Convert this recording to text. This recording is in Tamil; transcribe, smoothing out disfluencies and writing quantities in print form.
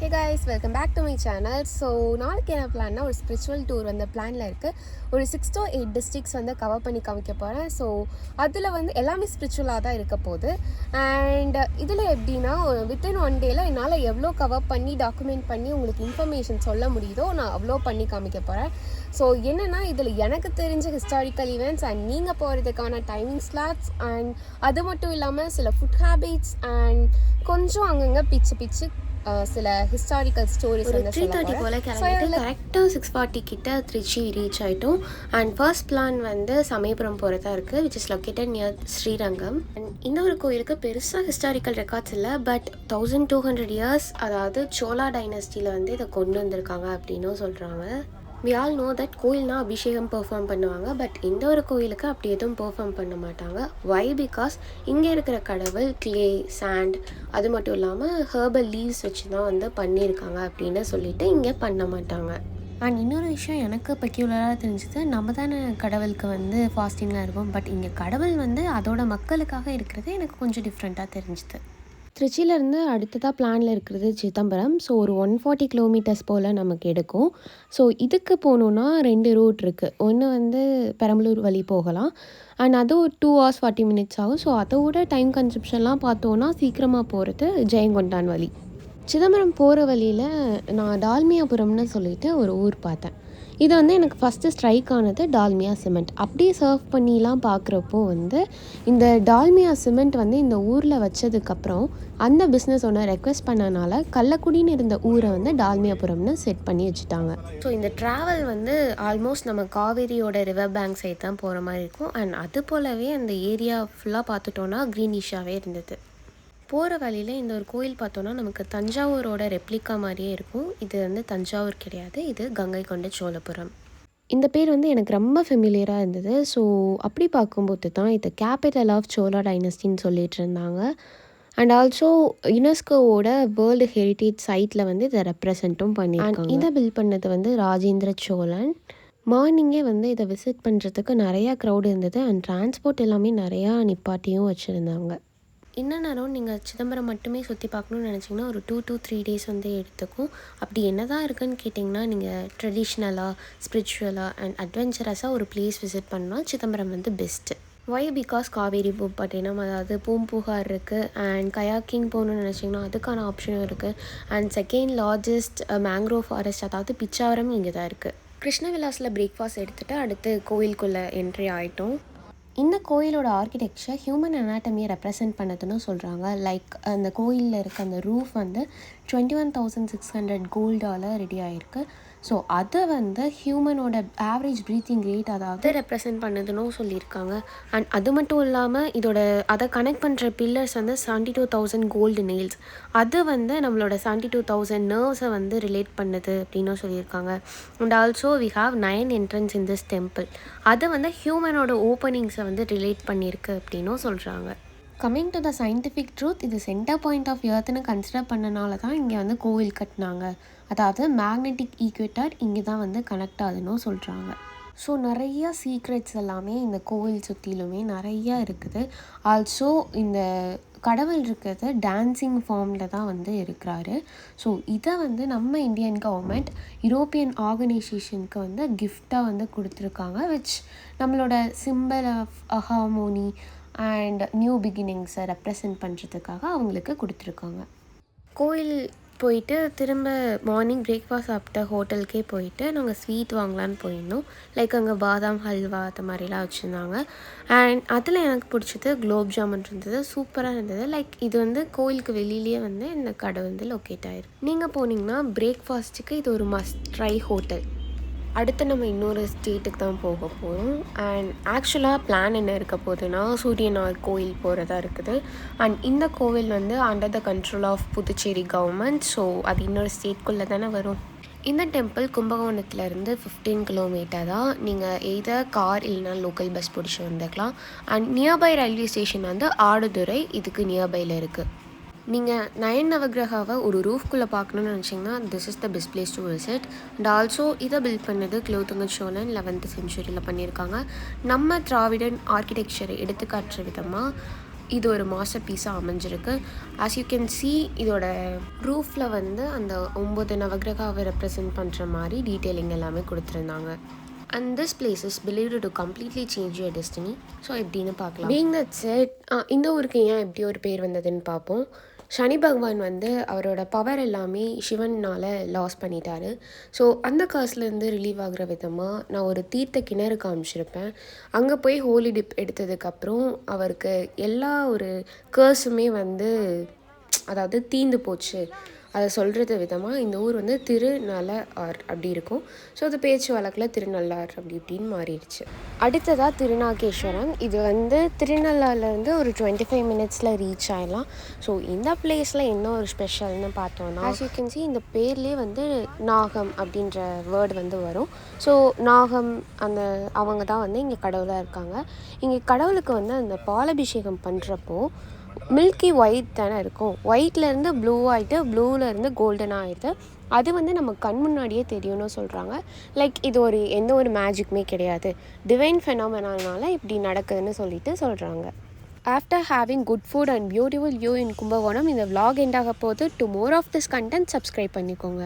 Hey guys, welcome back to my channel. So நாளைக்கு என்ன பிளான்னா ஒரு ஸ்பிரிச்சுவல் டூர் வந்து பிளானில் இருக்குது. ஒரு 6 to 8 டிஸ்ட்ரிக்ஸ் வந்து கவர் பண்ணி காமிக்க போகிறேன். ஸோ அதில் வந்து எல்லாமே ஸ்பிரிச்சுவலாக தான் இருக்க போகுது. அண்ட் இதில் எப்படின்னா வித்தின் 1 டேயில் என்னால் எவ்வளோ கவர் பண்ணி டாக்குமெண்ட் பண்ணி உங்களுக்கு இன்ஃபர்மேஷன் சொல்ல முடியுதோ நான் அவ்வளோ பண்ணி காமிக்க போகிறேன். ஸோ என்னென்னா இதில் எனக்கு தெரிஞ்ச ஹிஸ்டாரிக்கல் ஈவெண்ட்ஸ் அண்ட் நீங்கள் போகிறதுக்கான டைமிங் ஸ்லாட்ஸ் அண்ட் அது மட்டும் இல்லாமல் சில ஃபுட் ஹேபிட்ஸ் அண்ட் கொஞ்சம் அங்கங்கே பிச்சு சில ஹிஸ்டாரிக்கல் ஸ்டோரிஸ் வந்து 3:30 போல் கிளம்பிட்டு கரெக்டாக 6:40 கிட்ட திருச்சி ரீச் ஆகிட்டோம். அண்ட் ஃபர்ஸ்ட் பிளான் வந்து சமயபுரம் போகிறதா இருக்குது, which is located near Srirangam. And இந்த ஒரு கோயிலுக்கு பெருசாக ஹிஸ்டாரிக்கல் ரெக்கார்ட்ஸ் இல்லை, பட் 1200 இயர்ஸ், அதாவது சோலா டைனஸ்டியில் வந்து இதை கொண்டு வந்திருக்காங்க அப்படின்னும் சொல்கிறாங்க. we all know that கோயில்னா அபிஷேகம் பெர்ஃபார்ம் பண்ணுவாங்க, பட் இந்த ஒரு கோயிலுக்கு அப்படி எதுவும் பெர்ஃபார்ம் பண்ண மாட்டாங்க. வை? பிகாஸ் இங்கே இருக்கிற கடவுள் கிளே, சாண்ட், அது மட்டும் இல்லாமல் ஹெர்பல் லீவ்ஸ் வச்சு தான் வந்து பண்ணியிருக்காங்க அப்படின்னு சொல்லிட்டு இங்கே பண்ண மாட்டாங்க. அண்ட் இன்னொரு விஷயம் எனக்கு பெக்யூலராக தெரிஞ்சது, நம்ம தானே கடவுளுக்கு வந்து ஃபாஸ்டிங்லாம் இருப்போம், பட் இங்கே கடவுள் வந்து அதோட மக்களுக்காக இருக்கிறது எனக்கு கொஞ்சம் டிஃப்ரெண்ட்டாக தெரிஞ்சுது. திருச்சியிலேருந்து அடுத்ததாக பிளானில் இருக்கிறது சிதம்பரம். ஸோ ஒரு 140 கிலோமீட்டர்ஸ் போல் நமக்கு எடுக்கும். ஸோ இதுக்கு போகணுன்னா 2 ரூட் இருக்குது. ஒன்று வந்து பெரம்பலூர் வழி போகலாம், அண்ட் அது ஒரு 2 hours 40 minutes ஆகும். ஸோ அதோட டைம் கன்சப்ஷன்லாம் பார்த்தோன்னா சீக்கிரமாக போகிறது ஜெயங்கொண்டான் வழி. சிதம்பரம் போகிற வழியில் நான் டால்மியாபுரம்னு சொல்லிட்டு ஒரு ஊர் பார்த்தேன். இது வந்து எனக்கு ஃபஸ்ட்டு ஸ்ட்ரைக் ஆனது டால்மியா சிமெண்ட். அப்படியே சர்வ் பண்ணிலாம் பார்க்குறப்போ வந்து இந்த டால்மியா சிமெண்ட் வந்து இந்த ஊரில் வச்சதுக்கப்புறம் அந்த பிஸ்னஸ் ஒன்று ரெக்வெஸ்ட் பண்ணனால கள்ளக்குடின்னு இருந்த ஊரை வந்து டால்மியாபுரம்னு செட் பண்ணி வச்சுட்டாங்க. ஸோ இந்த ட்ராவல் வந்து ஆல்மோஸ்ட் நம்ம காவேரியோட ரிவர் பேங்க் சைட் தான் போகிற மாதிரி இருக்கும். அண்ட் அது போலவே அந்த ஏரியா ஃபுல்லாக பார்த்துட்டோன்னா க்ரீனிஷாகவே இருந்தது. போகிற வழியில் இந்த ஒரு கோயில் பார்த்தோன்னா நமக்கு தஞ்சாவூரோட ரெப்ளிகா மாதிரியே இருக்கும். இது வந்து தஞ்சாவூர் கிடையாது, இது கங்கை கொண்ட சோழபுரம். இந்த பேர் வந்து எனக்கு ரொம்ப ஃபெமிலியராக இருந்தது. ஸோ அப்படி பார்க்கும்போது தான் இது கேபிட்டல் ஆஃப் சோழா டைனஸ்டின்னு சொல்லிட்டு இருந்தாங்க. அண்ட் ஆல்சோ யுனெஸ்கோவோட வேர்ல்டு ஹெரிட்டேஜ் சைட்டில் வந்து இதை ரெப்ரசென்ட்டும் பண்ணியிருக்காங்க. இதை பில்ட் பண்ணது வந்து ராஜேந்திர சோழன். மார்னிங்கே வந்து இதை விசிட் பண்ணுறதுக்கு நிறையா க்ரௌட் இருந்தது. அண்ட் டிரான்ஸ்போர்ட் எல்லாமே நிறையா நிப்பாட்டியும் வச்சுருந்தாங்க. இன்னும் நேரம் நீங்கள் சிதம்பரம் மட்டுமே சுற்றி பார்க்கணுன்னு நினச்சிங்கன்னா ஒரு 2 to 3 days வந்து எடுத்துக்கும். அப்படி என்ன தான் இருக்குதுன்னு கேட்டிங்கன்னா நீங்கள் ட்ரெடிஷ்னலாக, ஸ்பிரிச்சுவலாக அண்ட் அட்வென்ச்சரஸாக ஒரு பிளேஸ் விசிட் பண்ணால் சிதம்பரம் வந்து best. Why? Because Kaveri Poompattinam, அதாவது பூம்புகார் இருக்குது. அண்ட் கயாக்கிங் போகணுன்னு நினச்சிங்கன்னா அதுக்கான ஆப்ஷனும் இருக்குது. And second largest mangrove forest, அதாவது பிச்சாவரம் இங்கே தான் இருக்குது. கிருஷ்ணவிலாஸில் பிரேக்ஃபாஸ்ட் எடுத்துகிட்டு அடுத்து கோயிலுக்குள்ளே என்ட்ரி ஆகிட்டோம். இந்த கோயிலோட ஆர்கிடெக்சர் ஹியூமன் அனாட்டமியை ரெப்ரசென்ட் பண்ணதுன்னு சொல்கிறாங்க. லைக் அந்த கோயிலில் இருக்க அந்த ரூஃப் வந்து 21,600 கோல்டால் ரெடி ஆகிருக்கு. ஸோ அதை வந்து ஹியூமனோட ஆவரேஜ் ப்ரீத்திங் ரேட் அதாவது ரெப்ரசென்ட் பண்ணுதுன்னு சொல்லியிருக்காங்க. அண்ட் அது மட்டும் இல்லாமல் அதை கனெக்ட் பண்ணுற பில்லர்ஸ் வந்து 72,000 கோல்டு நெயில்ஸ், அது வந்து நம்மளோட 72,000 நர்வ்ஸை வந்து ரிலேட் பண்ணுது அப்படின்னு சொல்லியிருக்காங்க. And also we have 9 entrance in this temple, அது வந்து ஹியூமனோட ஓப்பனிங்ஸை வந்து ரிலேட் பண்ணியிருக்கு அப்படின்னும் சொல்கிறாங்க. Coming to the scientific truth, இது சென்டர் பாயிண்ட் ஆஃப் எர்த்துன்னு கன்சிடர் பண்ணனால தான் இங்கே வந்து கோவில் கட்டினாங்க. அதாவது மேக்னெட்டிக் ஈக்குவேட்டர் இங்கே தான் வந்து கனெக்ட் ஆகுதுன்னு சொல்கிறாங்க. ஸோ நிறையா சீக்ரெட்ஸ் எல்லாமே இந்த கோவில் சுற்றிலுமே நிறையா இருக்குது. ஆல்சோ இந்த கடவுள் இருக்கிறது டான்ஸிங் ஃபார்மில் தான் வந்து இருக்கிறாரு. ஸோ இதை வந்து நம்ம இந்தியன் கவர்மெண்ட் யூரோப்பியன் ஆர்கனைசேஷனுக்கு வந்து கிஃப்டாக வந்து கொடுத்துருக்காங்க, விச் நம்மளோட simple of harmony and new பிகினிங்ஸை ரெப்ரசென்ட் பண்ணுறதுக்காக அவங்களுக்கு கொடுத்துருக்காங்க. கோயில் போயிட்டு திரும்ப மார்னிங் பிரேக்ஃபாஸ்ட் சாப்பிட்ட ஹோட்டலுக்கே போயிட்டு நாங்கள் ஸ்வீட் வாங்கலான்னு போயிருந்தோம். லைக் அங்கே பாதாம் ஹல்வா அது மாதிரிலாம் வச்சுருந்தாங்க. அண்ட் அதில் எனக்கு பிடிச்சது குலோப் ஜாமுன் இருந்தது, சூப்பராக இருந்தது. லைக் இது வந்து கோயிலுக்கு வெளியிலேயே வந்து இந்த கடை வந்து லொக்கேட் ஆகிருக்கு. நீங்கள் போனீங்கன்னா பிரேக்ஃபாஸ்ட்டுக்கு இது ஒரு மஸ்ட் ட்ரை ஹோட்டல். அடுத்து நம்ம இன்னொரு ஸ்டேட்டுக்கு தான் போக போகிறோம். அண்ட் ஆக்சுவலாக பிளான் என்ன இருக்க போகுதுன்னா சூரியனார் கோயில் போகிறதா இருக்குது. அண்ட் இந்த கோவில் வந்து under the control of Puducherry government. So அது இன்னொரு ஸ்டேட்குள்ளே தானே வரும். இந்த டெம்பிள் கும்பகோணத்துலேருந்து 15 கிலோமீட்டர் தான். நீங்கள் எய்தர் கார் இல்லைனா லோக்கல் பஸ் பிடிச்சி வந்துக்கலாம். அண்ட் நியர்பை ரயில்வே ஸ்டேஷன் வந்து ஆடுதுறை இதுக்கு நியர்பையில் இருக்குது. நீங்கள் நயன் நவகிரகாவை ஒரு ரூஃப்குள்ளே பார்க்கணுன்னு நினச்சிங்கன்னா this is the best place to visit. And also இதை பில்ட் பண்ணது குலோத்துங்க சோழன் 11th century பண்ணியிருக்காங்க. நம்ம திராவிடன் ஆர்கிடெக்சரை எடுத்துக்காட்டுற விதமாக இது ஒரு மாஸ்டர் பீஸாக அமைஞ்சிருக்கு. ஆஸ் யூ கேன் see இதோட ரூஃபில் வந்து அந்த 9 நவகிரகாவை ரெப்ரசென்ட் பண்ணுற மாதிரி டீட்டெயிலிங் எல்லாமே கொடுத்துருந்தாங்க. And this place is believed to completely change your destiny. So எப்படின்னு பார்க்கலாம். பீயிங் தட் செட், இந்த ஊருக்கு ஏன் எப்படி ஒரு பேர் வந்ததுன்னு பார்ப்போம். சனி பகவான் வந்து அவரோட பவர் எல்லாமே சிவனால் லாஸ் பண்ணிட்டாரு. ஸோ அந்த காசுலேருந்து ரிலீவ் ஆகிற விதமாக நான் ஒரு தீர்த்த கிணறு காமிச்சிருப்பேன். அங்கே போய் ஹோலி டிப் எடுத்ததுக்கப்புறம் அவருக்கு எல்லா ஒரு கேர்ஸுமே வந்து அதாவது தீந்து போச்சு. அதை சொல்கிறது விதமாக இந்த ஊர் வந்து திருநள்ளார் அப்படி இருக்கும். ஸோ அது பேச்சு வழக்கில் திருநள்ளார் அப்படி இப்படின்னு மாறிடுச்சு. அடுத்ததாக திருநாகேஸ்வரம். இது வந்து திருநள்ளாறுலேருந்து ஒரு 25 மினிட்ஸில் ரீச் ஆகிடலாம். ஸோ இந்த பிளேஸில் என்ன ஒரு ஸ்பெஷல்னு பார்த்தோன்னா, ஆஸ் யூ கேன் see இந்த பேர்லேயே வந்து நாகம் அப்படின்ற வேர்டு வந்து வரும். ஸோ நாகம் அவங்க தான் வந்து இங்கே கடவுளாக இருக்காங்க. இங்கே கடவுளுக்கு வந்து அந்த பாலபிஷேகம் பண்ணுறப்போ மில்கி ஒயிட் தானே இருக்கும். ஒயிட்லேருந்து ப்ளூ ஆகிட்டு ப்ளூவிலேருந்து கோல்டன் ஆகிடுது. அது வந்து நம்ம கண் முன்னாடியே தெரியும்னு சொல்கிறாங்க. லைக் இது எந்த ஒரு மேஜிக்குமே கிடையாது, டிவைன் ஃபெனாமெனால இப்படி நடக்குதுன்னு சொல்கிறாங்க. After having good food and beautiful view in Kumbakonam, இந்த vlog எண்ட் ஆக போது. To more of this content subscribe பண்ணிக்கோங்க.